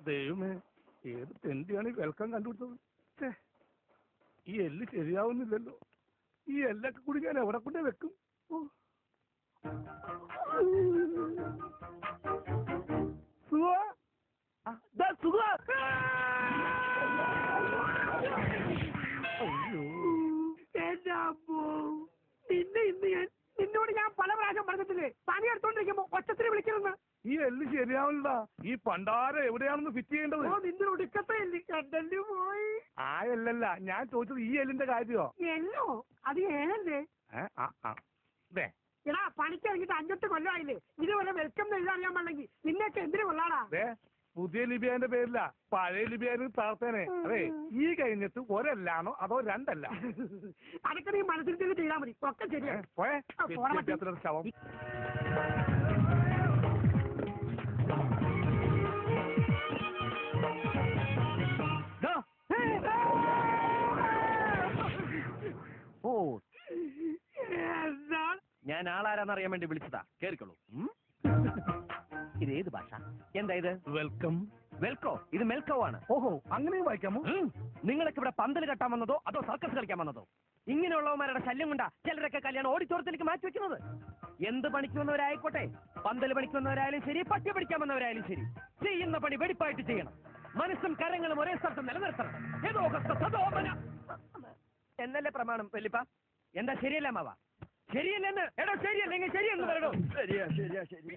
ദൈവമേ, ഏത് തെണ്ടിയാണ് ഈ വെൽക്കം കണ്ടുപിടിച്ചത്? ഈ എല്ല് ശരിയാവുന്നില്ലല്ലോ. ഈ എല്ലൊക്കെ കൂടി ഞാൻ എവിടെ കൊണ്ടേ വെക്കും? നിന്നോട് ഞാൻ പല പ്രാവശ്യം പറഞ്ഞിട്ടില്ലേ, പണിയെടുത്തോണ്ടിരിക്കുമ്പോ ഒച്ചത്തിന് വിളിക്കണമെന്ന്. ഈ എല്ല് ശരിയാവില്ല. ഈ പണ്ടാരം എവിടെയാണെന്ന് ഫിറ്റ് ചെയ്യേണ്ടത്? നിന്റെ ഒടുക്കത്തെ എല്ല് കണ്ടല്ലോ പോയി. ആ എല്ലല്ല ഞാൻ ചോദിച്ചത്, ഈ എല്ലിന്റെ കാര്യോ? എല്ലോ അത് ഏനല്ലേ? എടാ പണിക്ക് ഇറങ്ങിട്ട് 5-8 കൊല്ലമായില്ലേ, ഇതുപോലെ വെൽക്കം എഴുതാറിയാൻ പാടില്ലെങ്കിൽ നിന്നൊക്കെ എന്തിനു കൊള്ളാടാ? പുതിയ ലിബിയാന്റെ പേരില്ല, പഴയ ലിബിയാനും താർത്തേനെ. അതെ, ഈ കഴിഞ്ഞിട്ട് ഒരല്ലാണോ അതോ രണ്ടല്ല? അതൊക്കെ നീ മനസ്സിൽ തന്നെ ചെയ്താൽ മതി, ഒക്കെ ശരിയാ. ശവം. ഓ, ഞാൻ ആളാരാന്നറിയാൻ വേണ്ടി വിളിച്ചതാ. കേറിക്കോളൂ. ഇത് ഏത് ഭാഷ? എന്താ ഇത്? വെൽക്കം. വെൽക്കോ? ഇത് മെൽക്കോ ആണ്. ഓഹോ, അങ്ങനെയും വായിക്കാമോ? നിങ്ങളൊക്കെ ഇവിടെ പന്തൽ കെട്ടാൻ വന്നതോ അതോ സർക്കസ് കളിക്കാൻ വന്നതോ? ഇങ്ങനെയുള്ളവന്മാരുടെ ശല്യം കൊണ്ടാ ചിലരൊക്കെ കല്യാണം ഓഡിറ്റോറിയത്തിലേക്ക് മാറ്റി വെക്കുന്നത്. എന്ത് പണിക്ക് വന്നവരായിക്കോട്ടെ, പന്തൽ പണിക്ക് വന്നവരായാലും ശരി, പട്ടി പഠിക്കാൻ വന്നവരായാലും ശരി, ചെയ്യുന്ന പണി വെടിപ്പായിട്ട് ചെയ്യണം. മനസ്സും കരങ്ങളും ഒരേ സ്ഥലത്ത് നിലനിർത്തണം. എന്നല്ലേ പ്രമാണം വല്യപ്പ? എന്താ ശരിയല്ല മാവാ? ശരിയല്ലെന്ന്. എടോ ശരിയല്ലെങ്കിൽ ശരിയെന്ന് പറയണോ? ശരിയാ ശരിയാ ശരി.